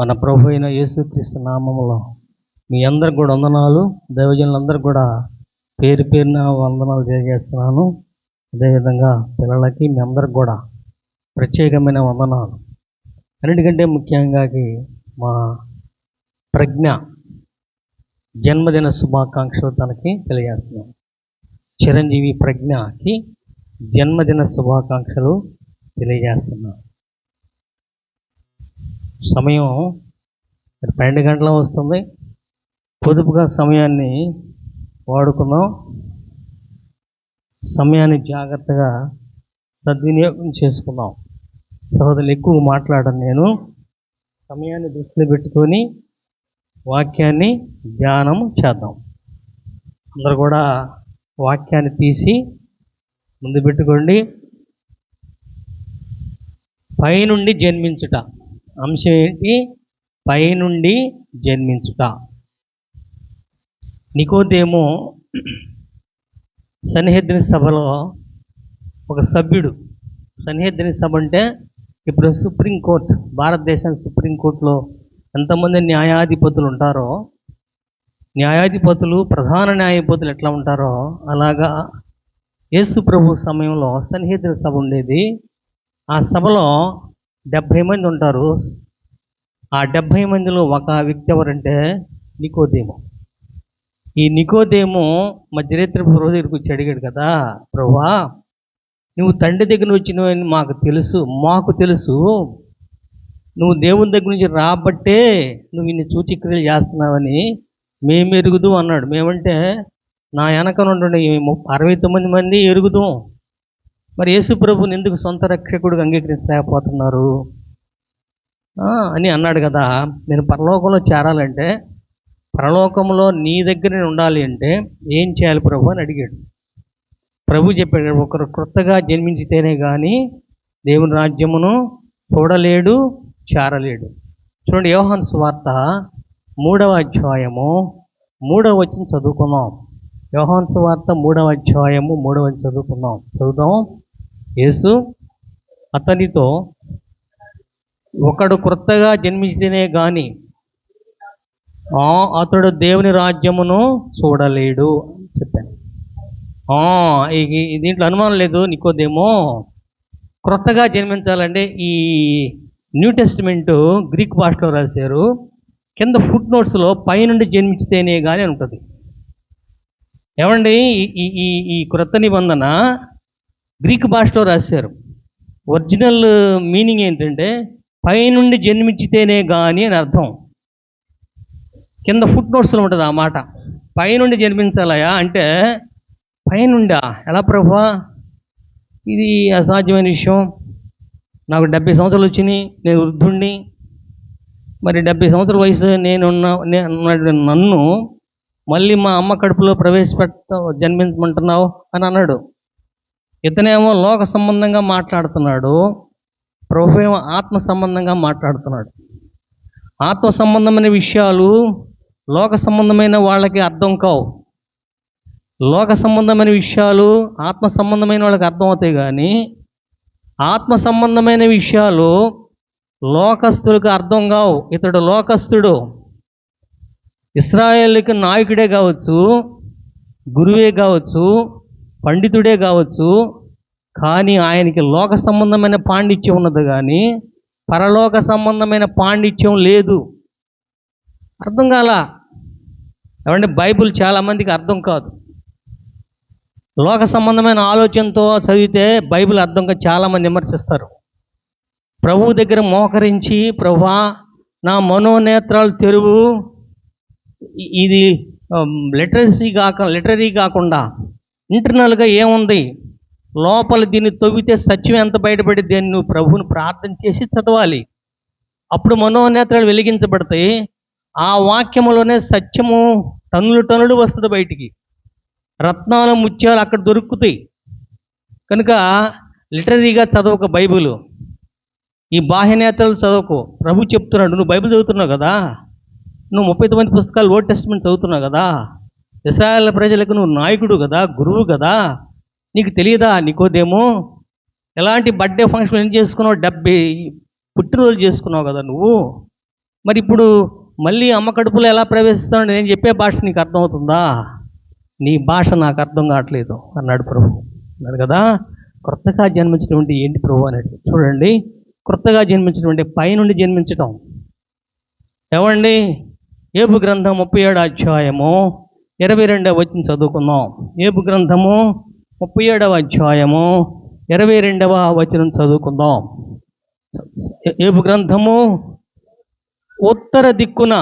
మన ప్రభు అయిన యేసుక్రీస్తు నామములో మీ అందరికి కూడా వందనాలు. దైవజనులందరికీ కూడా పేరు పేరున వందనాలు తెలియజేస్తున్నాను. అదేవిధంగా పిల్లలకి మీ అందరికి కూడా ప్రత్యేకమైన వందనాలు. అన్నిటికంటే ముఖ్యంగా మా ప్రజ్ఞ జన్మదిన శుభాకాంక్షలు తనకి తెలియజేస్తున్నాను. చిరంజీవి ప్రజ్ఞకి జన్మదిన శుభాకాంక్షలు తెలియజేస్తున్నాను. సమయం 12 గంటల వస్తుంది. పొదుపుగా సమయాన్ని వాడుకుందాం. సమయాన్ని జాగ్రత్తగా సద్వినియోగం చేసుకుందాం. సహోదరులు, ఎక్కువ మాట్లాడను. నేను సమయాన్ని దృష్టిలో పెట్టుకొని వాక్యాన్ని ధ్యానం చేద్దాం. అందరూ కూడా వాక్యాన్ని తీసి ముందు పెట్టుకోండి. పైనుండి జన్మించుట అంశం ఏంటి? పైనుండి జన్మించుట. నికోదేము సన్హెద్రిన్ సభలో ఒక సభ్యుడు. సన్హెద్రిన్ సభ అంటే ఇప్పుడు సుప్రీంకోర్టు, భారతదేశం సుప్రీంకోర్టులో ఎంతమంది న్యాయాధిపతులు ఉంటారో, న్యాయాధిపతులు ప్రధాన న్యాయపతులు ఎట్లా ఉంటారో అలాగా యేసు ప్రభు సమయంలో సన్హెద్రిన్ సభ ఉండేది. ఆ సభలో 70 మంది ఉంటారు. ఆ 70 మందిలో ఒక వ్యక్తి ఎవరంటే నికోదేము. ఈ నికోదేము మా చరిత్ర ప్రభు దగ్గరికి వచ్చి అడిగాడు కదా, ప్రభువా, నువ్వు తండ్రి దగ్గర వచ్చినవని మాకు తెలుసు. నువ్వు దేవుని దగ్గర నుంచి రాబట్టే నువ్వు ఇన్ని సూచక్రియలు చేస్తున్నావని మేము ఎరుగుదు అన్నాడు. మేమంటే నా వెనక నుండి 69 మంది ఎరుగుదాం. మరి యేసు ప్రభుని ఎందుకు సొంత రక్షకుడిగా అంగీకరించలేకపోతున్నారు అని అన్నాడు కదా. నేను పరలోకంలో చేరాలంటే, పరలోకంలో నీ దగ్గర నేను ఉండాలి అంటే ఏం చేయాలి ప్రభు అని అడిగాడు. ప్రభు చెప్పాడు, ఒకరు క్రొత్తగా జన్మించితేనే కానీ దేవుని రాజ్యమును చూడలేడు, చేరలేడు. చూడండి, యోహాను సువార్త 3వ అధ్యాయము 3వ వచనం చదువుకుందాం. యోహాను సువార్త 3వ అధ్యాయము 3వ వచనం చదువుదాం. యేసు అతనితో, ఒకడు క్రొత్తగా జన్మించితేనే కానీ అతడు దేవుని రాజ్యమును చూడలేడు చెప్పాను. దీంట్లో అనుమానం లేదు. నికోదేమో క్రొత్తగా జన్మించాలంటే ఈ న్యూ టెస్టిమెంటు గ్రీక్ భాషలో రాశారు. కింద ఫుట్ నోట్స్లో పైనుండి జన్మించితేనే కానీ ఉంటుంది. ఏమండి, ఈ క్రొత్త నిబంధన గ్రీక్ భాషలో రాశారు. ఒరిజినల్ మీనింగ్ ఏంటంటే పైనుండి జన్మించితేనే కానీ అని అర్థం. కింద ఫుట్ నోట్స్లో ఉంటుంది ఆ మాట. పైనుండి జన్మించాలయా అంటే పైనుండా ఎలా ప్రభువా? ఇది అసాధ్యమైన విషయం. నాకు 70 సంవత్సరాలు వచ్చినాయి, నేను వృద్ధుణ్ణి. మరి 70 సంవత్సరాల వయసు నన్ను మళ్ళీ మా అమ్మ కడుపులో జన్మించమంటున్నావు అని అన్నాడు. ఇతనేమో లోక సంబంధంగా మాట్లాడుతున్నాడు, ప్రభు ఏమో ఆత్మ సంబంధంగా మాట్లాడుతున్నాడు. ఆత్మ సంబంధమైన విషయాలు లోక సంబంధమైన వాళ్ళకి అర్థం కావు. లోక సంబంధమైన విషయాలు ఆత్మ సంబంధమైన వాళ్ళకి అర్థం అవుతాయి, కానీ ఆత్మ సంబంధమైన విషయాలు లోకస్తులకు అర్థం కావు. ఇతడు లోకస్తుడు, ఇశ్రాయేలుకి నాయకుడే కావచ్చు, గురువే కావచ్చు, పండితుడే కావచ్చు, కానీ ఆయనకి లోక సంబంధమైన పాండిత్యం ఉన్నది, కానీ పరలోక సంబంధమైన పాండిత్యం లేదు. అర్థం కాల. ఏమంటే బైబిల్ చాలామందికి అర్థం కాదు. లోక సంబంధమైన ఆలోచనతో చదివితే బైబిల్ అర్థంగా చాలామంది విమర్శిస్తారు. ప్రభు దగ్గర మోకరించి, ప్రభువా నా మనోనేత్రాలు తెరువు, ఇది లిటరీ కాకుండా ఇంటర్నల్గా ఏముంది లోపల, దీన్ని తవ్వితే సత్యం ఎంత బయటపడి నువ్వు ప్రభువుని ప్రార్థన చేసి చదవాలి. అప్పుడు మనోనేత్రాలు వెలిగించబడతాయి. ఆ వాక్యములోనే సత్యము టన్నులు వస్తుంది బయటికి. రత్నాలు ముత్యాలు అక్కడ దొరుకుతాయి. కనుక లిటరీగా చదవక బైబిల్, ఈ బాహ్యనేత్రాలు చదవకు. ప్రభు చెప్తున్నాడు, నువ్వు బైబిల్ చదువుతున్నావు కదా, నువ్వు 39 పుస్తకాలు ఓల్డ్ టెస్టమెంట్ చదువుతున్నావు కదా, ఇశ్రాయేలు ప్రజలకు నువ్వు నాయకుడు కదా, గురువు కదా, నీకు తెలియదా నికోదేమో? ఎలాంటి బర్త్డే ఫంక్షన్ ఏం చేసుకున్నావు? 70 పుట్టినరోజు చేసుకున్నావు కదా నువ్వు. మరి ఇప్పుడు మళ్ళీ అమ్మ కడుపులో ఎలా ప్రవేశిస్తావు? నేను చెప్పే భాష నీకు అర్థమవుతుందా? నీ భాష నాకు అర్థం కావట్లేదు అన్నాడు ప్రభు. అన్నాడు కదా, క్రొత్తగా జన్మించినటువంటి ఏంటి ప్రభు అనేది చూడండి. క్రొత్తగా జన్మించినటువంటి పైనుండి జన్మించటం. ఏమండి, ఏబు గ్రంథం 37వ అధ్యాయము 22వ వచనం చదువుకుందాం. ఏబు గ్రంథము 37వ అధ్యాయము 22వ వచనం చదువుకుందాం. ఏబు గ్రంథము ఉత్తర దిక్కున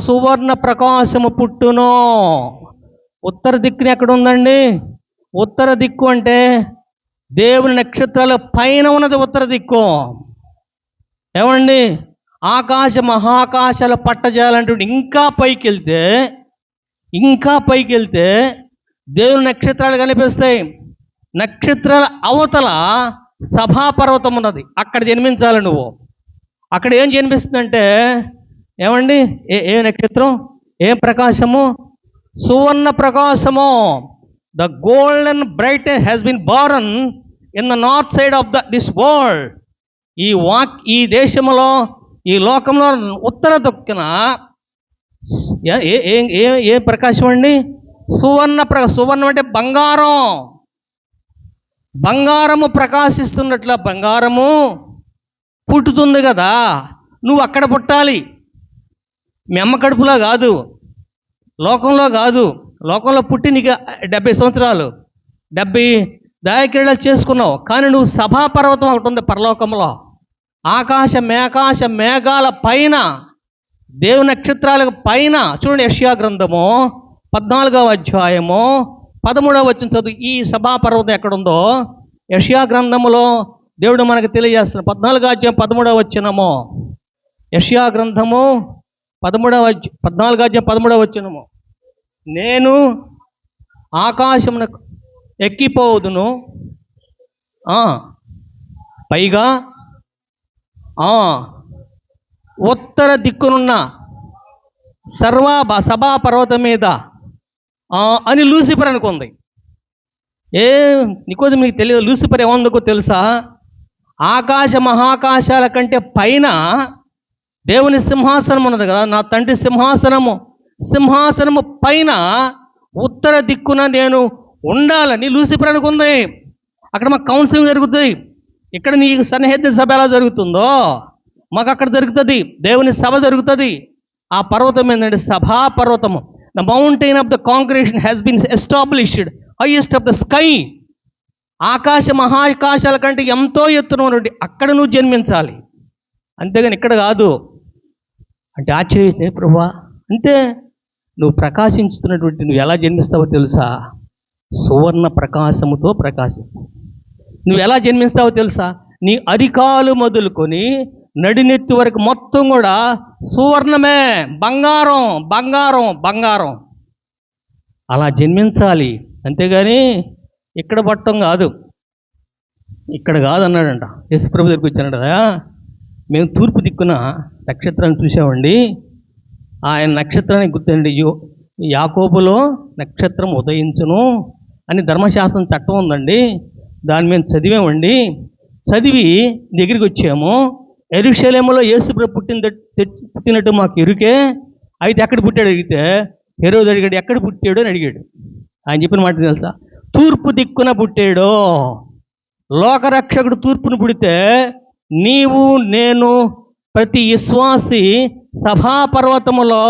సువర్ణ ప్రకాశము పుట్టును. ఉత్తర దిక్కున ఎక్కడ ఉందండి? ఉత్తర దిక్కు అంటే దేవుని నక్షత్రాల పైన ఉన్నది ఉత్తర దిక్కు. ఏమండి, ఆకాశ మహాకాశాల పట్టజాలంటే ఇంకా పైకి వెళ్తే దేవుని నక్షత్రాలు కనిపిస్తాయి. నక్షత్రాల అవతల సభాపర్వతం ఉన్నది, అక్కడ జన్మించాలి నువ్వు. అక్కడ ఏం జన్మిస్తుందంటే ఏమండి, ఏ నక్షత్రం, ఏం ప్రకాశము? సువర్ణ ప్రకాశము. The golden brightness has been born in the north side of this world. ఈ దేశంలో, ఈ లోకంలో ఉత్తర దిక్కున ఏ ప్రకాశం అండి? సువర్ణం అంటే బంగారము ప్రకాశిస్తున్నట్ల బంగారము పుట్టుతుంది కదా. నువ్వు అక్కడ పుట్టాలి. మీ అమ్మ కడుపులో కాదు, లోకంలో కాదు. లోకంలో పుట్టి నీకు 70 సంవత్సరాలు 70 దాయక్రీడలు చేసుకున్నావు. కానీ నువ్వు సభాపర్వతం ఒకటి ఉంది పరలోకంలో. ఆకాశ మేఘాల పైన, దేవు నక్షత్రాలకు పైన. చూడండి, యెషయా గ్రంథము 14వ అధ్యాయము 13వ వచనం చదువు. ఈ సభాపర్వతం ఎక్కడుందో యెషయా గ్రంథములో దేవుడు మనకు తెలియజేస్తున్నాడు. 14వ అధ్యాయం 13వ వచనము. యెషయా గ్రంథము 14వ అధ్యాయం 13వ వచనము. నేను ఆకాశమునకు ఎక్కిపోదును, పైగా ఉత్తర దిక్కునున్న సభా పర్వతం మీద అని లూసిఫర్ అనుకుంది. నీకోది మీకు తెలియదు లూసిఫర్ ఏమందుకో తెలుసా? ఆకాశ మహాకాశాల కంటే పైన దేవుని సింహాసనం ఉన్నది కదా, నా తండ్రి సింహాసనము పైన ఉత్తర దిక్కున నేను ఉండాలని లూసిఫర్ అనుకుంది. అక్కడ మాకు కౌన్సిలింగ్ జరుగుతుంది. ఇక్కడ నీ సన్నిహిత సభ ఎలా జరుగుతుందో మాకు అక్కడ జరుగుతుంది. దేవుని సభ జరుగుతుంది. ఆ పర్వతం ఏంటంటే సభా పర్వతము. The mountain of the congregation has been established highest of the sky. ఆకాశ మహాకాశాల కంటే ఎంతో ఎత్తున ఉన్నటువంటి అక్కడ నువ్వు జన్మించాలి, అంతేగాని ఇక్కడ కాదు. అంటే ఆశ్చర్యం ప్రభువా. అంటే నువ్వు ప్రకాశించుతున్నటువంటి నువ్వు ఎలా జన్మిస్తావో తెలుసా? సువర్ణ ప్రకాశముతో ప్రకాశిస్తావు. నువ్వు ఎలా జన్మిస్తావో తెలుసా? నీ అరికాలు మొదలుకొని నడినెత్తి వరకు మొత్తం కూడా సువర్ణమే, బంగారం. అలా జన్మించాలి, అంతేగాని ఇక్కడ పట్టం కాదు. ఇక్కడ కాదన్నాడంట. యేసుప్రభు దగ్గరికి వచ్చానంట. మేము తూర్పు దిక్కున నక్షత్రాన్ని చూసామండి. ఆయన నక్షత్రానికి గుర్తండి, యాకోబులో నక్షత్రం ఉదయించును అని ధర్మశాస్త్రం చట్టం ఉందండి. దాన్ని మేము చదివామండి. చదివి దగ్గరికి వచ్చాము. యెరూషలేములో యేసుప్రభు పుట్టినట్టు మాకు ఎరుకే. అయితే ఎక్కడ పుట్టాడు అడిగితే హెరోదు అడిగాడు, ఎక్కడ పుట్టాడు అని అడిగాడు. ఆయన చెప్పిన మాట తెలుసా? తూర్పు దిక్కున పుట్టాడు. లోకరక్షకుడు తూర్పును పుడితే నీవు నేను ప్రతి విశ్వాసి సభాపర్వతములో,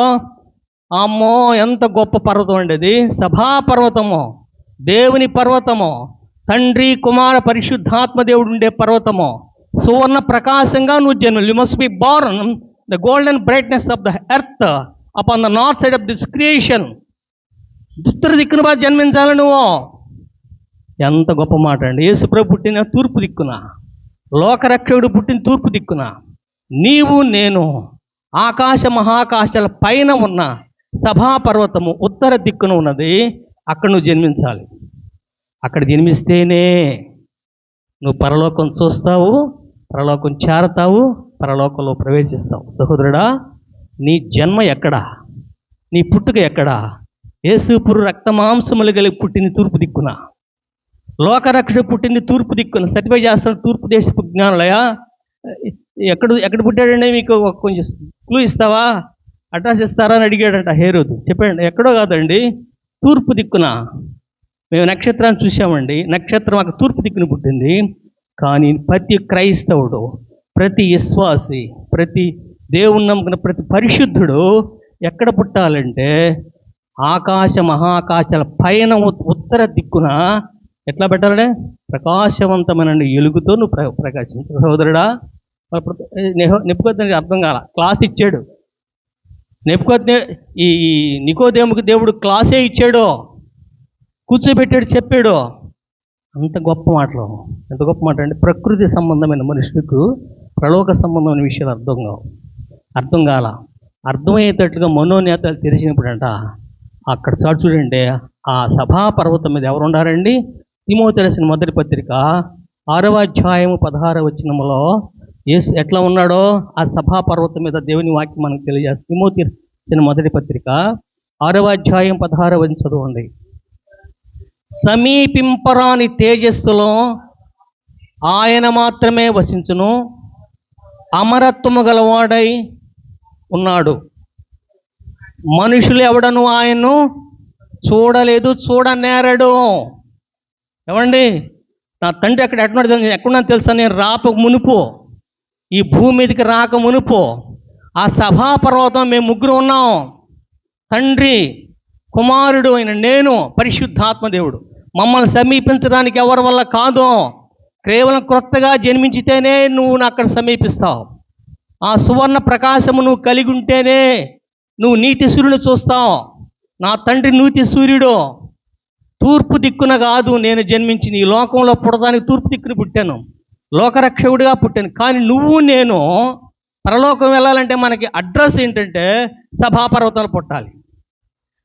అమ్మో ఎంత గొప్ప పర్వతం అండి అది! సభాపర్వతము, దేవుని పర్వతము, తండ్రి కుమార పరిశుద్ధాత్మ దేవుడు ఉండే పర్వతము, సువర్ణ ప్రకాశంగా నువ్వు జన్మ. You must be born the golden brightness of the earth upon the north side of this creation. ఉత్తర దిక్కున బాగా జన్మించాలి నువ్వు. ఎంత గొప్ప మాట అండి. యేసుప్రభు పుట్టిన తూర్పు దిక్కున, లోకరక్షకుడు పుట్టిన తూర్పు దిక్కున, నీవు నేను ఆకాశ మహాకాశాల పైన ఉన్న సభాపర్వతము ఉత్తర దిక్కున ఉన్నది. అక్కడ నువ్వు జన్మించాలి. అక్కడ జన్మిస్తేనే నువ్వు పరలోకం చూస్తావు, పరలోకం చేరతావు, పరలోకంలో ప్రవేశిస్తావు. సహోదరుడా, నీ జన్మ ఎక్కడా? నీ పుట్టుక ఎక్కడా? యేసుపురు రక్త మాంసములు కలిగి పుట్టింది తూర్పు దిక్కున. లోకరక్ష పుట్టింది తూర్పు దిక్కున. సర్టిఫై చేస్తాను తూర్పు దేశపు జ్ఞానులయ. ఎక్కడ పుట్టాడండి, మీకు కొంచెం క్లూ ఇస్తావా, అడ్రస్ ఇస్తారా అని అడిగాడంట హేరోదు. చెప్పాడు, ఎక్కడో కాదండి, తూర్పు దిక్కున. మేము నక్షత్రాన్ని చూసామండి, నక్షత్రం అక్కడ తూర్పు దిక్కున పుట్టింది. కానీ ప్రతి క్రైస్తవుడు, ప్రతి విశ్వాసి, ప్రతి దేవుని నమ్ముకున్న ప్రతి పరిశుద్ధుడు ఎక్కడ పుట్టాలంటే మహాకాశాల పైన ఉత్తర దిక్కున. ఎట్లా పెట్టాలంటే ప్రకాశవంతమైన ఎలుగుతో నువ్వు ప్రకాశించు సహోదరుడా. నెప్పుకొద్దని అర్థం కాల, క్లాస్ ఇచ్చాడు. ఈ నికోదేముకి దేవుడు క్లాసే ఇచ్చాడు, కూర్చోబెట్టాడు, చెప్పాడు. అంత గొప్ప మాటలు. ఎంత గొప్ప మాట అంటే ప్రకృతి సంబంధమైన మనుషులకు ప్రలోక సంబంధమైన విషయాలు అర్థం కాల. అర్థమయ్యేటట్లుగా మనోనేతలు తెరిచినప్పుడంట అక్కడ చాటు చూడండి, ఆ సభాపర్వతం మీద ఎవరు ఉండారండి? తిమోతి రాసిన మొదటి పత్రిక 6వ అధ్యాయము 16వ వచనములో యేసు ఎట్లా ఉన్నాడో ఆ సభాపర్వతం మీద దేవుని వాక్యం మనకు తెలియజేస్తుంది. తిమోతి రాసిన మొదటి పత్రిక 6వ అధ్యాయం 16వ వచనం చదవండి. సమీపింపరాని తేజస్సులో ఆయన మాత్రమే వసించును, అమరత్వము గలవాడై ఉన్నాడు. మనుషులు ఎవడను ఆయన్ను చూడలేదు, చూడనేరడు. ఏమండి, నా తండ్రి అక్కడ ఎక్కడున్నా తెలుసా? నేను రాక మునుపు, ఈ భూమి మీదకి రాక మునుపు ఆ సభాపర్వతం మేము ముగ్గురు ఉన్నాం. తండ్రి, కుమారుడు అయిన నేను, పరిశుద్ధాత్మ దేవుడు. మమ్మల్ని సమీపించడానికి ఎవరి వల్ల కాదు, కేవలం క్రొత్తగా జన్మించితేనే నువ్వు అక్కడ సమీపిస్తావు. ఆ సువర్ణ ప్రకాశము నువ్వు కలిగి ఉంటేనే నువ్వు నీతి సూర్యుడు చూస్తావు. నా తండ్రి నీతి సూర్యుడు. తూర్పు దిక్కున కాదు నేను జన్మించి ఈ లోకంలో పుట్టడానికి తూర్పు దిక్కున పుట్టాను, లోకరక్షకుడిగా పుట్టాను. కానీ నువ్వు నేను పరలోకం వెళ్ళాలంటే మనకి అడ్రస్ ఏంటంటే సభాపర్వతాలు పుట్టాలి.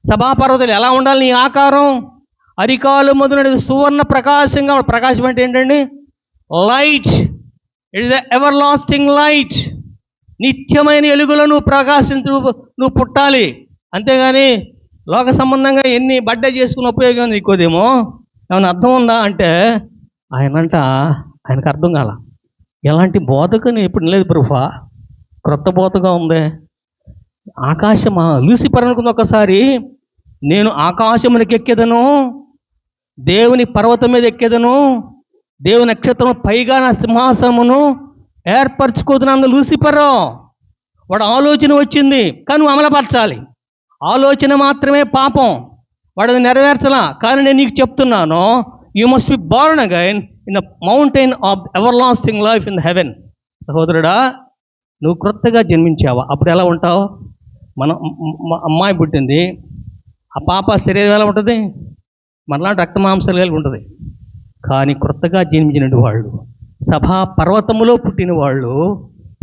సభాపర్వతాలు ఎలా ఉండాలి? నీ ఆకారం అరికాలు మొదలైనది సువర్ణ ప్రకాశంగా. ప్రకాశం అంటే ఏంటండి? Light. It is the ever lasting light. నిత్యమైన వెలుగులో నువ్వు పుట్టాలి. అంతేగాని లోక సంబంధంగా ఎన్ని బడ్డే చేసుకుని ఉపయోగం నీకోదేమో. ఏమైనా అర్థం ఉందా అంటే ఆయనకు అర్థం కాల. ఎలాంటి బోధకని ఎప్పుడు లేదు ప్రభువా, క్రొత్త బోధగా ఉంది. ఆకాశమా, లూసిఫర్ అనుకుంది ఒకసారి, నేను ఆకాశమునికి ఎక్కేదను, దేవుని పర్వతం మీద ఎక్కేదను, దేవుని నక్షత్రం పైగా నా సింహాసనమును ఏర్పరచుకోదునందు లూసిఫరు. వాడు ఆలోచన వచ్చింది కానీ అమలుపరచాలి. ఆలోచన మాత్రమే పాపం, వాడు అది నెరవేర్చలా. కానీ నేను నీకు చెప్తున్నాను, you must be born again in the mountain of ever lasting life in heaven. సహోదరుడా, నువ్వు క్రొత్తగా జన్మించావా? అప్పుడు ఎలా ఉంటావు? అమ్మాయి పుట్టింది, ఆ పాప శరీరం ఎలా ఉంటుంది? మనలాంటి రక్తమాంసాలు కలిగి ఉంటుంది. కానీ క్రొత్తగా జన్మించిన వాళ్ళు, సభా పర్వతములో పుట్టిన వాళ్ళు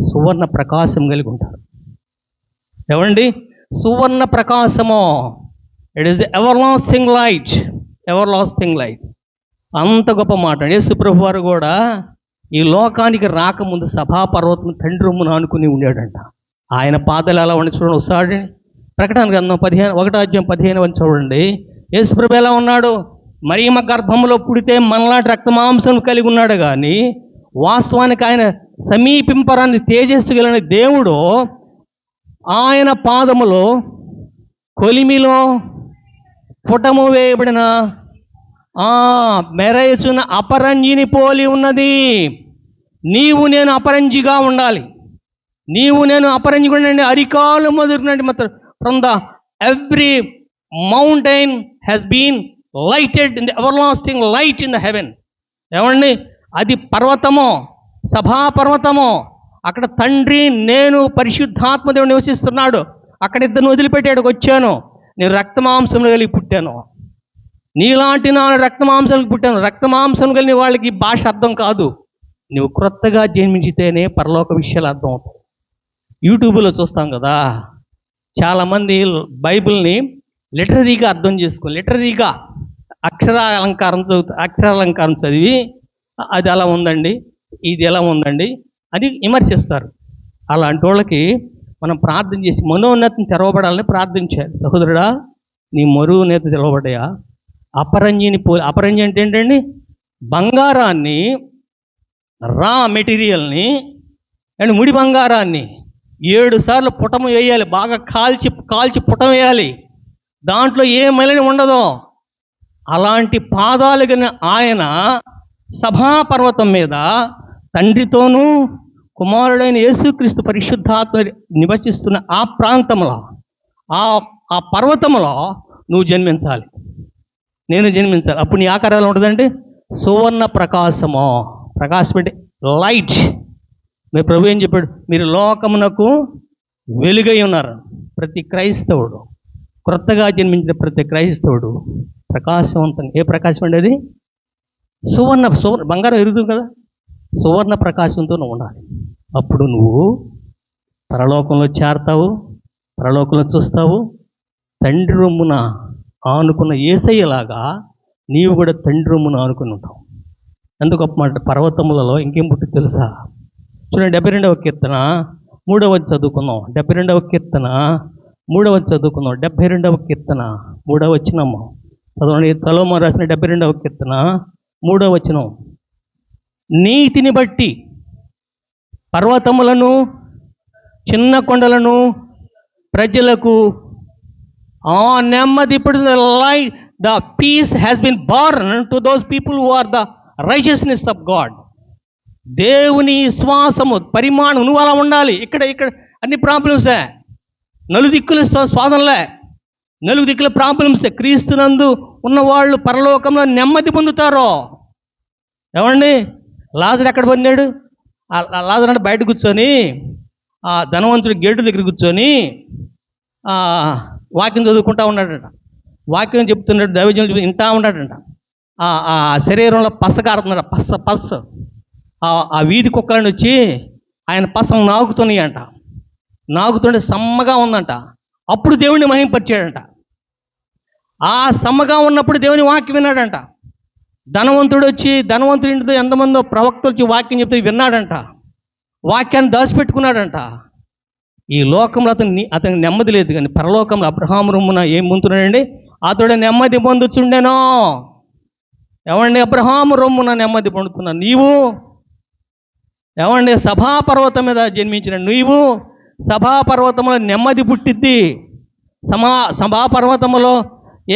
సువర్ణ ప్రకాశం కలిగి ఉంటారు. ఏమండి? సువర్ణ ప్రకాశము. It is ever lasting light. Ever lasting light. అంత గొప్ప మాట. యేసు ప్రభు వారు కూడా ఈ లోకానికి రాకముందు సభాపర్వతం తండ్రి రొమ్మును ఆనుకుని ఉండాడంట. ఆయన పాదాలు ఎలా ఉండి చూడండి ఒకసారి. ప్రకటన గ్రంథం 1వ అధ్యాయం 15వ చూడండి. యేసు ప్రభు ఎలా ఉన్నాడు? మరియమ్మ గర్భంలో పుడితే మనలాంటి రక్తమాంసం కలిగి ఉన్నాడు, కానీ వాస్తవానికి ఆయన సమీపింపరాని తేజస్సు కలిగిన దేవుడు. ఆయన పాదములో కొలిమిలో పుటము వేయబడిన మెరయుచున్న అపరంజిని పోలి ఉన్నది. నీవు నేను అపరంజిగా ఉండాలి. నీవు నేను అపరంజిగా ఉండండి. అరికాలు మొదలునండి మొత్తం from the every mountain has been lighted in the everlasting light in the heaven. ఏమండి? అది పర్వతము, సభాపర్వతము. అక్కడ తండ్రి, నేను, పరిశుద్ధాత్మదేవుడు నివసిస్తున్నాడు. అక్కడ ఇద్దరిని వదిలిపెట్టాడు. వచ్చాను, నేను రక్తమాంసములు కలిగి పుట్టాను. నీలాంటి నా రక్తమాంసాలకు పుట్టాను. రక్తమాంసం కలిగిన వాళ్ళకి భాష అర్థం కాదు. నువ్వు క్రొత్తగా జన్మించితేనే పరలోక విషయాలు అర్థం అవుతాయి. యూట్యూబ్లో చూస్తాం కదా, చాలామంది బైబిల్ని లిటరరీగా అర్థం చేసుకో, లిటరరీగా అక్షరాలంకారం చదివి అది అలా ఉందండి, ఇది ఎలా ఉందండి అని విమర్శిస్తారు. అలాంటి వాళ్ళకి మనం ప్రార్థన చేసి మనోన్నతిని తెరవబడాలని ప్రార్థించాలి. సహోదరుడా, నీ మనోన్నత తెరవబడ్డాయా? అపరంజి అంటే ఏంటండి? బంగారాన్ని, రా మెటీరియల్ని అండ్ ముడి బంగారాన్ని 7 సార్లు పుటం వేయాలి, బాగా కాల్చి పుటం వేయాలి, దాంట్లో ఏ మలిని ఉండదో. అలాంటి పాదాలు కలిగిన ఆయన సభాపర్వతం మీద తండ్రితోనూ కుమారుడైన యేసుక్రీస్తు పరిశుద్ధాత్మ నివసిస్తున్న ఆ ప్రాంతంలో, ఆ పర్వతంలో నువ్వు జన్మించాలి, నేను జన్మించాలి. అప్పుడు నీ ఆకారం ఎలా ఉంటుందంటే సువర్ణ ప్రకాశము. ప్రకాశం అంటే లైట్. మీ ప్రభు ఏం చెప్పాడు? మీరు లోకమునకు వెలుగై ఉన్నారు. ప్రతి క్రైస్తవుడు, క్రొత్తగా జన్మించిన ప్రతి క్రైస్తవుడు ప్రకాశవంతంగా, ఏ ప్రకాశం అండి అది? సువర్ణ బంగారం ఎరుగుతుంది కదా, సువర్ణ ప్రకాశంతో నువ్వు ఉండాలి. అప్పుడు నువ్వు పరలోకంలో చేరతావు, పరలోకంలో చూస్తావు. తండ్రి రొమ్మున ఆనుకున్న యేసయ్యలాగా నీవు కూడా తండ్రి రొమ్మున ఆనుకుని ఉంటావు. అందుకు గొప్ప మాట. పర్వతములలో ఇంకేం పుట్టి తెలుసా? చూడండి, 72వ కీర్తన 3వ చదువుకుందాం. 72వ కీర్తన 3వ చదువుకుందాం. 72వ కీర్తన 3వ వచనం చదవండి. సొలొమోను రాసిన 72వ కీర్తన 3వ వచనం. నీతిని బట్టి పర్వతములను చిన్న కొండలను ప్రజలకు నెమ్మది. ఇప్పుడు the peace has been born to those people who are the righteousness of God. దేవుని శ్వాసము పరిమాణం, నువ్వు అలా ఉండాలి. ఇక్కడ అన్ని ప్రాబ్లమ్సే, నలుదిక్కుల స్వాదనలే, నలుదిక్కుల ప్రాబ్లమ్సే. క్రీస్తునందు ఉన్నవాళ్ళు పరలోకంలో నెమ్మది పొందుతారు. ఏమండి, లాజరు ఎక్కడ పొందాడు? లాజరు అంటే బయట కూర్చొని, ఆ ధనవంతుడి గేటు దగ్గర కూర్చొని వాక్యం చదువుకుంటా ఉన్నాడంట. వాక్యం చెప్తున్నాడు, దైవజనులు వింటా ఉన్నాడంట. ఆ శరీరంలో పస కారుతున్నాడు, పస్స. ఆ వీధి కుక్కలను వచ్చి ఆయన పసను నాకుతున్నాయి అంట. నాకుతుంటే సమ్మగా ఉందంట. అప్పుడు దేవుడిని మహింపరిచాడంట. ఆ సమ్మగా ఉన్నప్పుడు దేవుని వాక్యం విన్నాడంట. ధనవంతుడి ఇంటితో ఎంతమందో ప్రవక్తలు వచ్చి వాక్యం చెప్తే విన్నాడంట. వాక్యాన్ని దాచిపెట్టుకున్నాడంట. ఈ లోకంలో అతనికి నెమ్మది లేదు, కానీ పరలోకంలో అబ్రహాము రొమ్మున ఏం పొందుతున్నాడండి? అతడు నెమ్మది పొందుచుండెనో. ఏమండి, అబ్రహాము రొమ్మున నెమ్మది పొందుతున్నా నీవు. ఏమండి, సభాపర్వతం మీద జన్మించిన నీవు, సభాపర్వతంలో నెమ్మది పుట్టిద్ది. సభాపర్వతంలో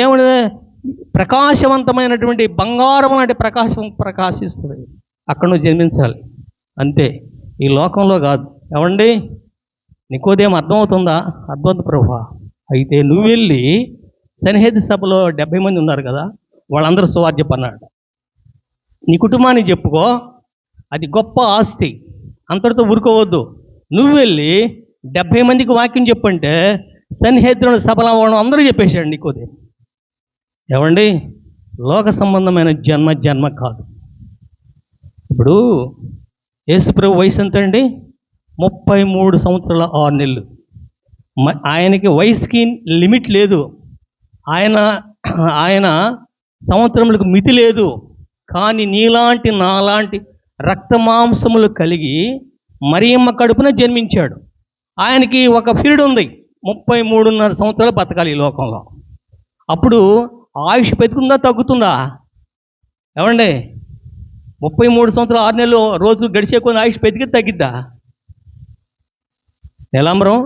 ఏమని? ప్రకాశవంతమైనటువంటి బంగారం లాంటి ప్రకాశిస్తుంది. అక్కడ నువ్వు జన్మించాలి, అంతే. ఈ లోకంలో కాదు. ఏమండి, నీకోదేం అర్థమవుతుందా? అర్థమవుతుంది ప్రభువా. అయితే నువ్వు వెళ్ళి సన్నిహిత సభలో 70 మంది ఉన్నారు కదా, వాళ్ళందరూ సువార్త అన్నాడు. నీ కుటుంబానికి చెప్పుకో, అది గొప్ప ఆస్తి. అంతటితో ఊరుకోవద్దు. నువ్వు వెళ్ళి 70 మందికి వాక్యం చెప్పంటే సన్నిహితుడు సభలో వాళ్ళు అందరూ చెప్పేశాడు నీకోదే. ఏమండి, లోక సంబంధమైన జన్మ కాదు. ఇప్పుడు యేసుప్రభు వయసు ఎంత అండి? 33 సంవత్సరాల 6 నెలలు. ఆయనకి వయసుకి లిమిట్ లేదు. ఆయన సంవత్సరములకు మితి లేదు. కానీ నీలాంటి నాలాంటి రక్తమాంసములు కలిగి మరియమ్మ కడుపున జన్మించాడు. ఆయనకి ఒక పీరియడ్ ఉంది, 33.5 సంవత్సరాలు బతకాలి ఈ లోకంలో. అప్పుడు ఆయుష్ పెరుగుతుందా తగ్గుతుందా? ఏమండి, 33 సంవత్సరాలు 6 నెలలు రోజులు గడిచే కొన్ని ఆయుష్ పెరిగిద్దా తగ్గిద్దా? నెలంబరం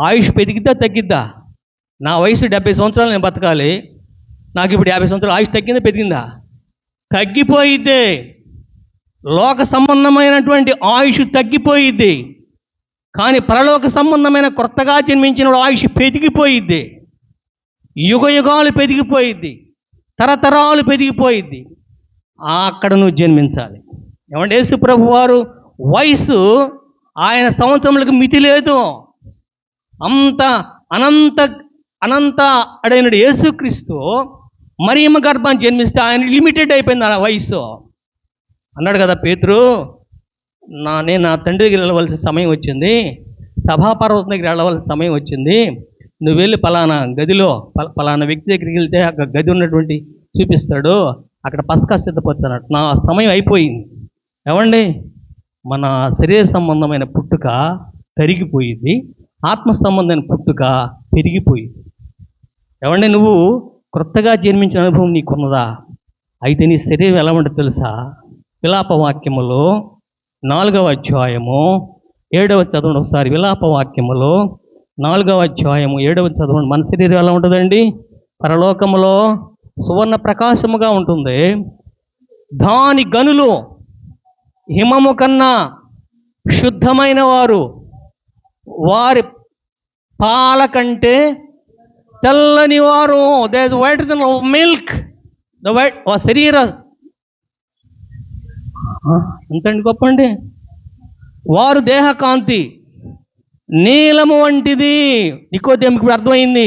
ఆయుష్ పెరిగిద్దా తగ్గిద్దా? నా వయసు 70 సంవత్సరాలు నేను బతకాలి, నాకు ఇప్పుడు 50 సంవత్సరాలు ఆయుష్ తగ్గిందా పెరిగిందా? తగ్గిపోయిద్ది. లోక సంబంధమైనటువంటి ఆయుష్ తగ్గిపోయిద్ది. కానీ పరలోక సంబంధమైన కొత్తగా జన్మించిన ఆయుష్ పెరిగిపోయిద్ది. యుగాలు పెరిగిపోయిద్ది, తరతరాలు పెరిగిపోయిద్ది. అక్కడ నువ్వు జన్మించాలి. ఏమంటే యేసు ప్రభు వారు వయసు ఆయన సంవత్సరములకు మితి లేదు. అంత అనంత అడైనడు యేసుక్రీస్తు మరియమ్మ గర్భాన్ని జన్మిస్తే ఆయన లిమిటెడ్ అయిపోయింది ఆ వయసు. అన్నాడు కదా పేతురు, నేను నా తండ్రి దగ్గర వెళ్ళవలసిన సమయం వచ్చింది, సభాపర్వతం దగ్గర వెళ్ళవలసిన సమయం వచ్చింది, నువ్వు వెళ్ళి పలానా గదిలో పలానా వ్యక్తి దగ్గరికి వెళ్తే అక్కడ గది ఉన్నటువంటి చూపిస్తాడు, అక్కడ పస్కా సిద్ధపరచన్నాడు. నా సమయం అయిపోయింది. ఏమండి, మన శరీర సంబంధమైన పుట్టుక తరిగిపోయింది, ఆత్మ సంబంధమైన పుట్టుక పెరిగిపోయింది. ఏమండి, నువ్వు క్రొత్తగా జన్మించిన అనుభవం నీకున్నదా? అయితే నీ శరీరం ఎలా ఉంటుందో తెలుసా? విలాప వాక్యములో 4వ అధ్యాయము 7వ చదవండి ఒకసారి. విలాప వాక్యములో 4వ అధ్యాయము 7వ చదవండి. మన శరీరం ఎలా ఉంటుందండి? పరలోకములో సువర్ణ ప్రకాశముగా ఉంటుంది. దాని గనులు హిమము కన్నా శుద్ధమైన వారు, వారి పాల కంటే తెల్లని వారు. They is white then milk. The white శరీర ఎంతండి గొప్ప అండి. వారు దేహకాంతి నీలము వంటిది. నికోదేముకి ఇప్పుడు అర్థమైంది.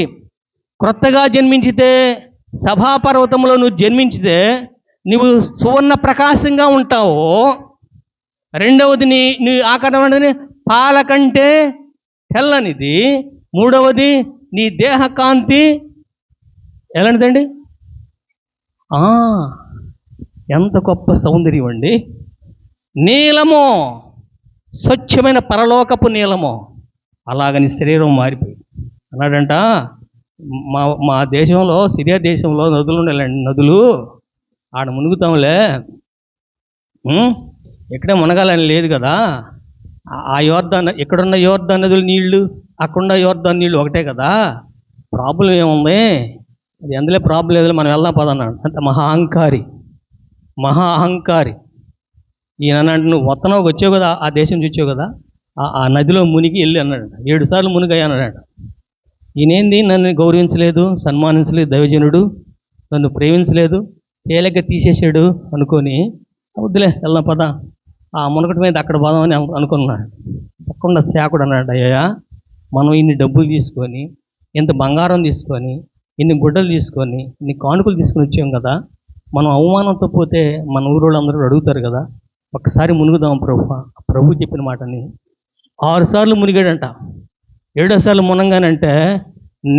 క్రొత్తగా జన్మించితే, సభాపర్వతంలో నువ్వు జన్మించితే నువ్వు సువర్ణ ప్రకాశంగా ఉంటావు. రెండవది నీ ఆకారం పాల కంటే తెల్లనిది. మూడవది నీ దేహకాంతి ఎలాంటిదండి? ఎంత గొప్ప సౌందర్యం అండి. నీలము, స్వచ్ఛమైన పరలోకపు నీలము. అలాగని శరీరం మారిపోయింది. అన్నాడంట, మా దేశంలో, సిరియా దేశంలో నదులు ఉన్నాయండి. నదులు ఆడ మునుగుతాంలే, ఎక్కడే మునగాలని లేదు కదా. ఆ యోర్దాన్, ఇక్కడున్న యోర్దాన్ నదుల నీళ్లు, అక్కడున్న యోర్దాన్ నీళ్ళు ఒకటే కదా. ప్రాబ్లం ఏముంది? అది అందులో ప్రాబ్లం లేదు, మనం వెళ్దాం పదన్నాడు. అంత మహా అహంకారి. ఈయన అంటే నువ్వు వత్తనోకి వచ్చావు కదా, ఆ దేశం నుంచి వచ్చావు కదా, ఆ నదిలో మునిగి వెళ్ళి అన్నాడు. 7 సార్లు మునిగయ్యానన్నాడు. ఈయనేంది, నన్ను గౌరవించలేదు, సన్మానించలేదు, దైవజనుడు నన్ను ప్రేమించలేదు, తేలిగ్గా తీసేసాడు అనుకొని, వద్దులే వెళ్దాం పద, ఆ మునకటి మీద అక్కడ పోదామని అనుకున్నాడు. తప్పకుండా శాకుడు అన్నాడు, అయ్యా మనం ఇన్ని డబ్బులు తీసుకొని, ఇంత బంగారం తీసుకొని, ఇన్ని గుడ్డలు తీసుకొని, ఇన్ని కానుకలు తీసుకొని వచ్చాం కదా, మనం అవమానంతో పోతే మన ఊరోళ్ళు అందరూ అడుగుతారు కదా, ఒక్కసారి మునుగుదాం ప్రభు చెప్పిన మాటని. 6 సార్లు మునిగాడంట. 7వ సార్లు మునంగానంటే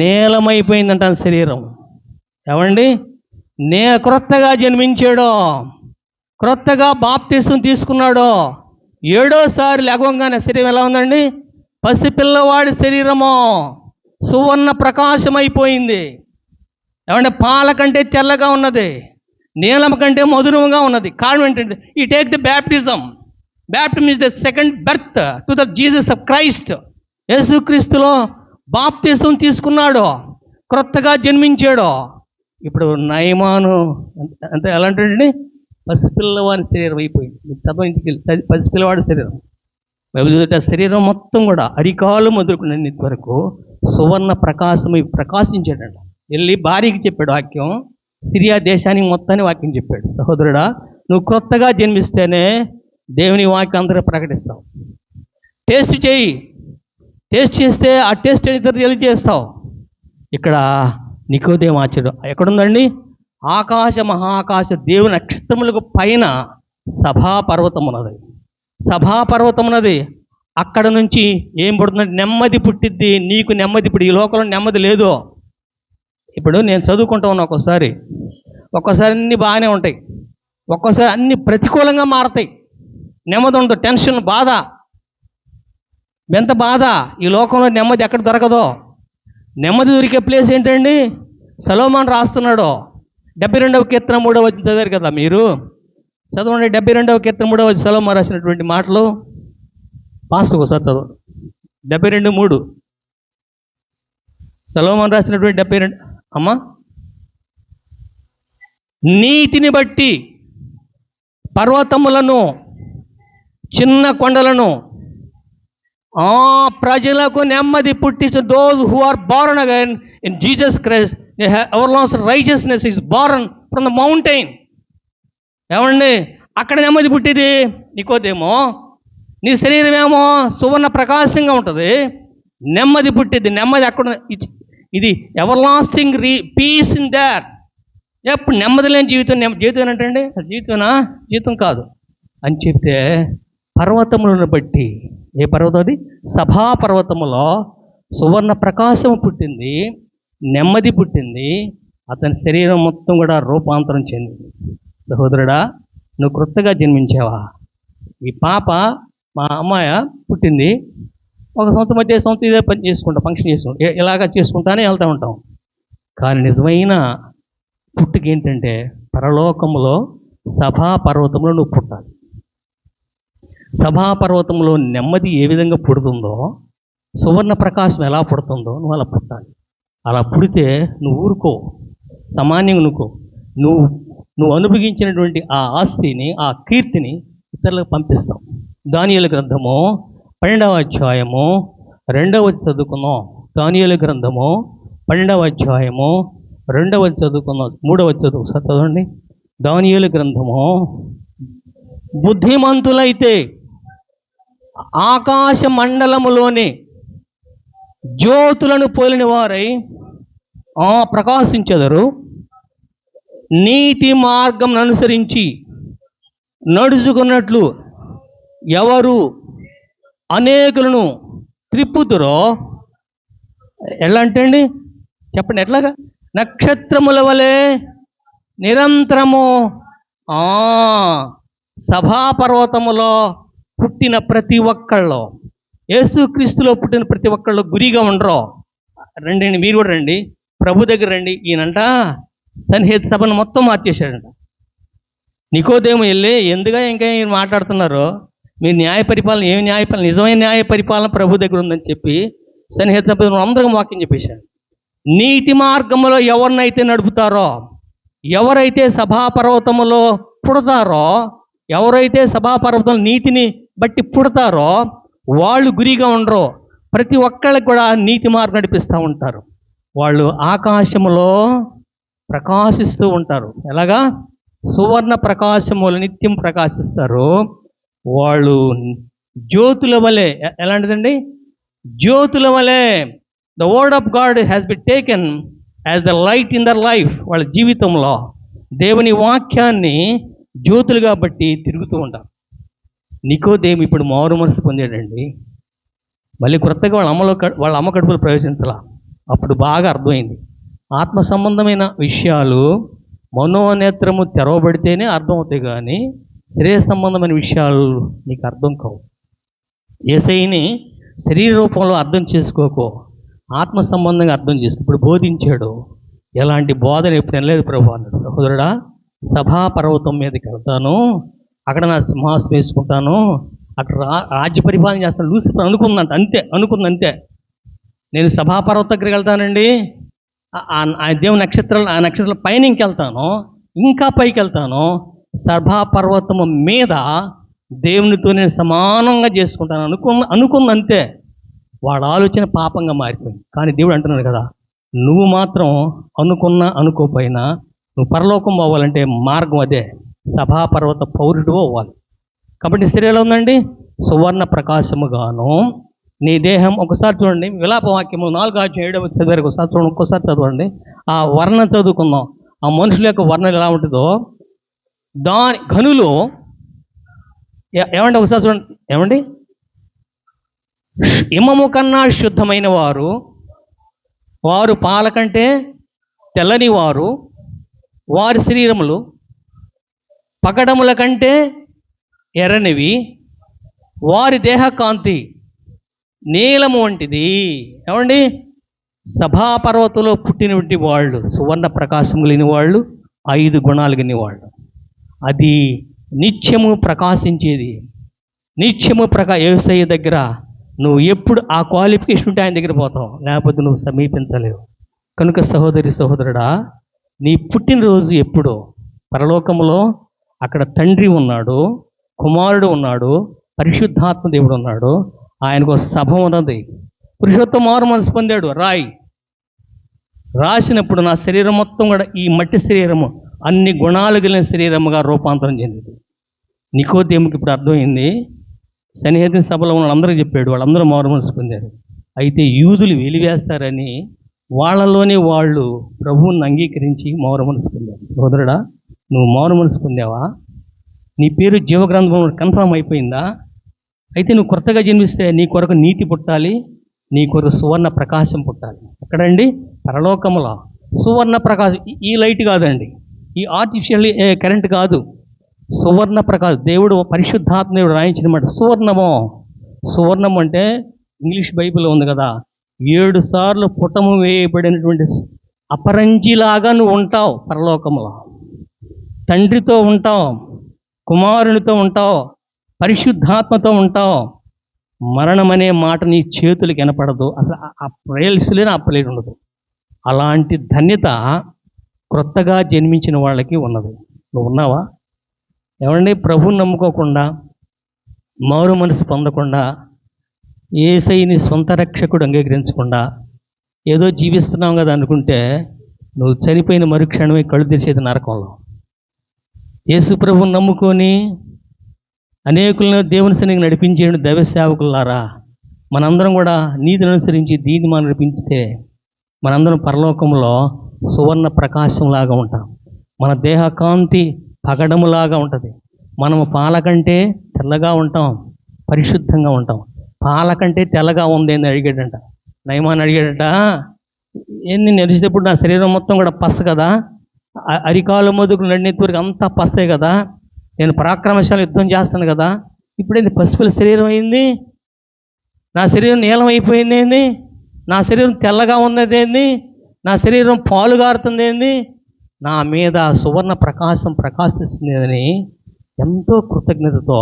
నేలమైపోయిందంట శరీరం. ఏమండి? క్రొత్తగా జన్మించాడో, క్రొత్తగా బాప్తిసం తీసుకున్నాడో, 7వసారి లేవగానే శరీరం ఎలా ఉందండి? పసిపిల్లవాడి శరీరము సువర్ణ ప్రకాశమైపోయింది. ఏమంటే? పాల కంటే తెల్లగా ఉన్నది, నీలం కంటే మధురంగా ఉన్నది. కారణం ఏంటంటే, ఈ take the baptism. Baptism is the second birth to the Jesus of Christ. యేసుక్రీస్తులో బాప్తిసం తీసుకున్నాడు, క్రొత్తగా జన్మించాడు. ఇప్పుడు నయమాను అంటే ఎలాంటి పసిపిల్లవాడి శరీరం అయిపోయింది. చదువు ఇంటికి పసిపిల్లవాడి శరీరం. శరీరం మొత్తం కూడా అరికాలు మొదలుకునే వరకు సువర్ణ ప్రకాశమై ప్రకాశించాడంట. వెళ్ళి భార్యకి చెప్పాడు వాక్యం. సిరియా దేశానికి మొత్తాన్ని వాక్యం చెప్పాడు. సహోదరుడా, నువ్వు క్రొత్తగా జన్మిస్తేనే దేవుని వాక్యం అందరూ ప్రకటిస్తావు. టేస్ట్ చేయి, టేస్ట్ చేస్తే ఆ టేస్ట్ ఇద్దరు తెలియజేస్తావు. ఇక్కడ నికోదేము ఆచార్యుడు ఎక్కడుందండి? మహాకాశ దేవుని నక్షత్రములకు పైన సభాపర్వతం ఉన్నది. అక్కడ నుంచి ఏం పుడుతుందంటే నెమ్మది పుట్టిద్ది. నీకు నెమ్మది. ఇప్పుడు ఈ లోకంలో నెమ్మది లేదు. ఇప్పుడు నేను చదువుకుంటా ఉన్నా, ఒక్కోసారి అన్నీ బాగానే ఉంటాయి, ఒక్కోసారి అన్నీ ప్రతికూలంగా మారతాయి. నెమ్మది ఉండదు, టెన్షన్, బాధ, ఎంత బాధ. ఈ లోకంలో నెమ్మది ఎక్కడ దొరకదో. నెమ్మది దొరికే ప్లేస్ ఏంటండి? సొలొమోను రాస్తున్నాడు. 72వ కీర్తన 3వ వచనం చదివారు కదా మీరు, చదవండి. 72వ కీర్తన 3వ వచనం సొలొమోను రాసినటువంటి మాటలు. పాస్టర్ ఒకసారి చదవండి. 72:3 సొలొమోను రాసినటువంటి 72. అమ్మా, నీతిని బట్టి పర్వతములను, చిన్న కొండలను ప్రజలకు నెమ్మది పుట్టించు. Those who are born again in Jesus Christ, everlasting righteousness is born from the mountain. ఏమండి? అక్కడ నెమ్మది పుట్టింది. నికోదేమో, నీ శరీరం ఏమో సువర్ణ ప్రకాశంగా ఉంటుంది, నెమ్మది పుట్టింది. నెమ్మది అక్కడ. ఇది ఎవర్లాస్టింగ్ పీస్ ఇన్ దేర్. ఎప్పుడు నెమ్మది లేని జీవితం. జీవితం ఏంటండి? జీవితం కాదు అని చెప్తే, పర్వతములను బట్టి, ఏ పర్వతం అది? సభా పర్వతములో సువర్ణ ప్రకాశం పుట్టింది, నెమ్మది పుట్టింది. అతని శరీరం మొత్తం కూడా రూపాంతరం చెందింది. సహోదరుడా, నువ్వు క్రొత్తగా జన్మించావా? ఈ పాప, మా అమ్మాయి పుట్టింది, 1 సంవత్సరం మధ్య సంవత్సరం ఇదే పని చేసుకుంటాం, ఫంక్షన్ చేసుకుంటాం, ఇలాగ చేసుకుంటానే వెళ్తూ ఉంటాం. కానీ నిజమైన పుట్టుక ఏంటంటే, పరలోకములో సభా పర్వతంలో నువ్వు పుట్టాలి. సభాపర్వతంలో నెమ్మది ఏ విధంగా పుడుతుందో, సువర్ణ ప్రకాశం ఎలా పుడుతుందో నువ్వు అలా పుట్టాలి. అలా పుడితే నువ్వు ఊరుకో, సామాన్యంగా నువ్వు నువ్వు అనుభవించినటువంటి ఆ ఆస్తిని, ఆ కీర్తిని ఇతరులకు పంపిస్తావు. దానియేలు గ్రంథము 12వ అధ్యాయము 2వ చదువుకున్నాం. దానియేలు గ్రంథము 12వ అధ్యాయము 2వ చదువుకున్నాం. 3వ చదవండి. దానియేలు గ్రంథము, బుద్ధిమంతులైతే ఆకాశ మండలములోని జ్యోతులను పోలిన వారై ప్రకాశించెదరు. నీతి మార్గం అనుసరించి నడుచుకున్నట్లు ఎవరు అనేకులను త్రిప్పుతురో, ఎలా అంటే అండి చెప్పండి, ఎట్లాగా? నక్షత్రముల వలె నిరంతరము సభాపర్వతములో పుట్టిన ప్రతి ఒక్కళ్ళు, యేసుక్రీస్తులో పుట్టిన ప్రతి ఒక్కళ్ళు గురిగా ఉండరు. రండి, మీరు కూడా రండి, ప్రభు దగ్గర రండి. ఈయనంట సన్నిహిత సభను మొత్తం మార్చేశాడంట. నికోదేము వెళ్ళి, ఎందుగా ఇంకా మీరు మాట్లాడుతున్నారు, మీరు న్యాయ పరిపాలన, ఏమి న్యాయపాలన, నిజమైన న్యాయ పరిపాలన ప్రభు దగ్గర ఉందని చెప్పి సన్నిహిత సభ అందరం వాక్యం చెప్పేశాడు. నీతి మార్గంలో ఎవరినైతే నడుపుతారో, ఎవరైతే సభాపర్వతములో పుడతారో, ఎవరైతే సభాపర్వతంలో నీతిని బట్టి పుడతారో వాళ్ళు గురిగా ఉండరు. ప్రతి ఒక్కళ్ళకి కూడా నీతి మార్గం నడిపిస్తూ ఉంటారు. వాళ్ళు ఆకాశములో ప్రకాశిస్తూ ఉంటారు. ఎలాగా? సువర్ణ ప్రకాశములు నిత్యం ప్రకాశిస్తారు. వాళ్ళు జ్యోతుల వలె, ఎలాంటిదండి? జ్యోతుల వలె. The word of God has been taken as the light in their life. వాళ్ళ జీవితంలో దేవుని వాక్యాన్ని జ్యోతులుగా బట్టి తిరుగుతూ ఉంటారు. నికోదేము ఇప్పుడు మారు మనసు పొందాడండి. మళ్ళీ కొత్తగా వాళ్ళ అమ్మ కడుపులో ప్రవేశించాల. అప్పుడు బాగా అర్థమైంది, ఆత్మ సంబంధమైన విషయాలు మనోనేత్రము తెరవబడితేనే అర్థమవుతాయి, కానీ శరీర సంబంధమైన విషయాలు నీకు అర్థం కావు. యేసయ్యని శరీర రూపంలో అర్థం చేసుకోకో, ఆత్మ సంబంధంగా అర్థం చేసుకో. ఇప్పుడు బోధించాడు, ఎలాంటి బోధన ఎప్పుడు వినలేదు ప్రభు అన్నాడు. సహోదరుడా, సభాపర్వతం మీదకి వెళ్తాను, అక్కడ నా సింహాసం వేసుకుంటాను, అక్కడ రాజ్య పరిపాలన చేస్తాను. లూసిఫర్ అనుకుందంతే. నేను సభాపర్వతం దగ్గరికి వెళ్తానండి, ఆ దేవుని నక్షత్రాల పైన ఇంకెళ్తాను, ఇంకా పైకి వెళ్తాను, సభాపర్వతము మీద దేవునితో నేను సమానంగా చేసుకుంటాను అనుకుందంతే. వాడు ఆలోచన పాపంగా మారిపోయింది. కానీ దేవుడు అంటున్నాడు కదా, నువ్వు మాత్రం అనుకున్నా అనుకోపోయినా నువ్వు పరలోకం పోవాలంటే మార్గం అదే, సభాపర్వత పౌరుడు అవ్వాలి. కాబట్టి శరీరంలో ఉందండి సువర్ణ ప్రకాశముగాను నీ దేహం. ఒకసారి చూడండి, విలాపవాక్యము 4:7 చదివారు. ఒకసారి చూడండి, ఒక్కోసారి చదవండి. ఆ వర్ణం చదువుకుందాం. ఆ మనుషుల యొక్క వర్ణం ఎలా ఉంటుందో దాని ఘనులు ఏమండి, ఒకసారి చూడండి. ఏమండి? హిమము కన్నా శుద్ధమైన వారు పాల కంటే తెల్లని వారి శరీరములు పగడముల కంటే ఎర్రనివి, వారి దేహకాంతి నీలము వంటిది. ఏమండి? సభాపర్వతంలో పుట్టినటువంటి వాళ్ళు, సువర్ణ ప్రకాశం లేని వాళ్ళు, 5 గుణాలు కలిగిన వాళ్ళు. అది నిత్యము ప్రకాశించేది. నిత్యము యేసయ్య దగ్గర నువ్వు ఎప్పుడు ఆ క్వాలిఫికేషన్ ఉంటే ఆయన దగ్గర పోతావు, లేకపోతే నువ్వు సమీపించలేవు. కనుక సహోదరి సహోదరుడా, నీ పుట్టినరోజు ఎప్పుడో పరలోకంలో అక్కడ తండ్రి ఉన్నాడు, కుమారుడు ఉన్నాడు, పరిశుద్ధాత్మ దేవుడు ఉన్నాడు. ఆయనకు సభ ఉన్నది. పురుషోత్తమ మారు మనసు పొందాడు, రాసినప్పుడు నా శరీరం మొత్తం కూడా ఈ మట్టి శరీరము అన్ని గుణాలు కలిగిన శరీరముగా రూపాంతరం చెందింది. నికోదేముకి ఇప్పుడు అర్థమైంది. సన్నిహిత సభలో ఉన్న వాళ్ళందరూ చెప్పాడు, వాళ్ళందరూ మారు మనసు పొందారు. అయితే యూదులు వెలివేస్తారని వాళ్ళలోనే వాళ్ళు ప్రభువుని అంగీకరించి మారు మనసు పొందారు. సోదరుడా, నువ్వు మారు మనసు పొందావా? నీ పేరు జీవగ్రంథంలో కన్ఫర్మ్ అయిపోయిందా? అయితే నువ్వు కొత్తగా జన్మిస్తే నీ కొరకు నీతి పుట్టాలి, నీ కొరకు సువర్ణ ప్రకాశం పుట్టాలి. ఎక్కడండి? పరలోకములో సువర్ణ ప్రకాశం. ఈ లైట్ కాదండి, ఈ ఆర్టిఫిషియల్ కరెంట్ కాదు, సువర్ణ ప్రకాశం. దేవుడు పరిశుద్ధాత్మ దేవుడు రాయించిన మాట సువర్ణము అంటే ఇంగ్లీష్ బైబిల్లో ఉంది కదా, 7 సార్లు పుటము వేయబడినటువంటి అపరంజిలాగా నువ్వు ఉంటావు పరలోకంలో. తండ్రితో ఉంటావు, కుమారునితో ఉంటావు, పరిశుద్ధాత్మతో ఉంటావు, మరణం అనే మాట నీ చేతులకు వినపడదు, అసలు ఆ ప్రేయల్స్లేని ఆ ప్రేయర్ ఉండదు. అలాంటి ధన్యత క్రొత్తగా జన్మించిన వాళ్ళకి ఉన్నది. నువ్వు ఉన్నావా? ఏమండి, ప్రభువుని నమ్ముకోకుండా, మారు మనసు పొందకుండా, యేసయ్యని సొంత రక్షకుడు అంగీకరించకుండా ఏదో జీవిస్తున్నాం కదా అనుకుంటే నువ్వు చనిపోయిన మరుక్షణమే కళ్ళు తెరిచేది నరకంలో. యేసు ప్రభువుని నమ్ముకొని అనేకులను దేవుని సన్నిధికి నడిపించే దైవ సేవకులారా, మనందరం కూడా నీతిని అనుసరించి దీన్ని మనం నడిపించితే మనందరం పరలోకంలో సువర్ణ ప్రకాశంలాగా ఉంటాం. మన దేహ కాంతి పగడములాగా ఉంటుంది. మనము పాల కంటే తెల్లగా ఉంటాం, పరిశుద్ధంగా ఉంటాం. పాల కంటే తెల్లగా ఉంది అని అడిగాడంట, నయమాన్ అడిగాడట, ఏంది నడిచేటప్పుడు నా శరీరం మొత్తం కూడా పస్సు కదా, అరికాలు మొదలు నడినెత్తి వరకు అంతా పస్సే కదా, నేను పరాక్రమశాలి యుద్ధం చేస్తాను కదా, ఇప్పుడేంది పసిపిల్ల శరీరం అయింది, నా శరీరం నీలం అయిపోయింది ఏంది, నా శరీరం తెల్లగా ఉన్నది ఏంది, నా శరీరం పాలు గారుతుంది ఏంది, నా మీద సువర్ణ ప్రకాశం ప్రకాశిస్తుంది అని ఎంతో కృతజ్ఞతతో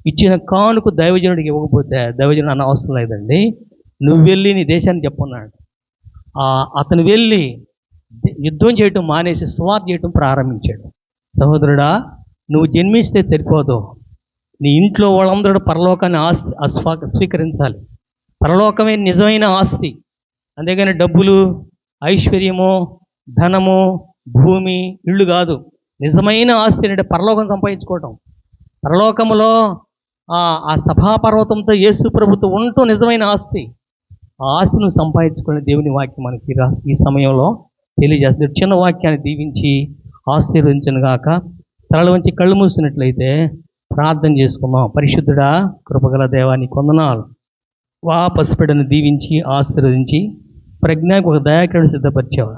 ఇచ్చిన కానుకు దైవజనుడికి ఇవ్వకపోతే దైవజనుడు అన్న అవసరం లేదండి, నువ్వు వెళ్ళి నీ దేశాన్ని చెప్పున్నాడు. అతను వెళ్ళి యుద్ధం చేయటం మానేసి సువార్త చేయటం ప్రారంభించాడు. సహోదరుడా, నువ్వు జన్మిస్తే సరిపోదు, నీ ఇంట్లో వాళ్ళందరూ పరలోకాన్ని స్వీకరించాలి. పరలోకమే నిజమైన ఆస్తి. అంతేగాని డబ్బులు, ఐశ్వర్యము, ధనము, భూమి, ఇళ్ళు కాదు. నిజమైన ఆస్తి అంటే పరలోకం సంపాదించుకోవటం. పరలోకములో ఆ సభాపర్వతంతో యేసు ప్రభుతో ఉండటం నిజమైన ఆస్తి. ఆ ఆస్తిని సంపాదించుకునే దేవుని వాక్యం మనకి ఈ సమయంలో తెలియజేస్తుంది. చిన్న వాక్యాన్ని దీవించి ఆశీర్వదించను గాక. తలల వంచి కళ్ళు మూసినట్లయితే ప్రార్థన చేసుకున్నాం. పరిశుద్ధుడా, కృపగల దేవాన్ని కొందనాలు. పసిబిడ్డను దీవించి ఆశీర్వదించి ప్రజ్ఞకు ఒక దయాకరుడు సిద్ధపరిచావు.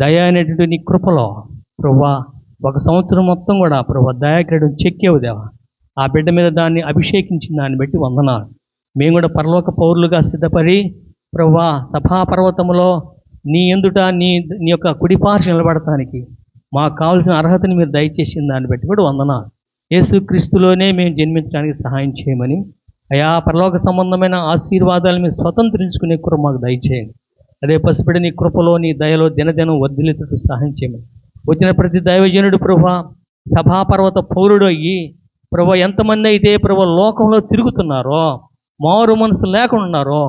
దయ అనేటువంటి నీ కృపలో ప్రభువా ఒక సంవత్సరం మొత్తం కూడా ప్రభువా దయాకరుడు చెక్కేవు దేవా. ఆ బిడ్డ మీద దాన్ని అభిషేకించిన దాన్ని బట్టి వందనాలు. మేము కూడా పరలోక పౌరులుగా సిద్ధపడి ప్రభువా సభాపర్వతంలో నీ ఎందుట నీ యొక్క కుడిపార్శ్వ నిలబడటానికి మాకు కావాల్సిన అర్హతని మీరు దయచేసిన దాన్ని బట్టి కూడా వందనాలు. యేసుక్రీస్తులోనే మేము జన్మించడానికి సహాయం చేయమని, అయా పరలోక సంబంధమైన ఆశీర్వాదాలు మీరు స్వతంత్రించుకునే కృప మాకు దయచేయండి. అదే పసిబిడ్డ నీ కృపలో నీ దయలో దినదినం వర్ధిల్లేటట్టు సహాయం చేయమని, వచ్చిన ప్రతి దైవజనుడు ప్రభువా సభాపర్వత పౌరుడు అయ్యి ప్రభువా ఎంతమంది అయితే ప్రభువా లోకంలో తిరుగుతున్నారో, మారు మనసు లేకుండా ఉన్నారో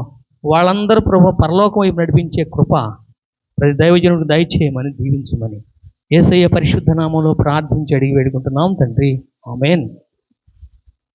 వాళ్ళందరూ ప్రభువా పరలోకం వైపు నడిపించే కృప ప్రతి దైవజనుడికి దయచేయమని దీవించమని యేసయ్య పరిశుద్ధ నామంలో ప్రార్థించి అడిగి వేడుకుంటున్నాం తండ్రి. ఆమేన్.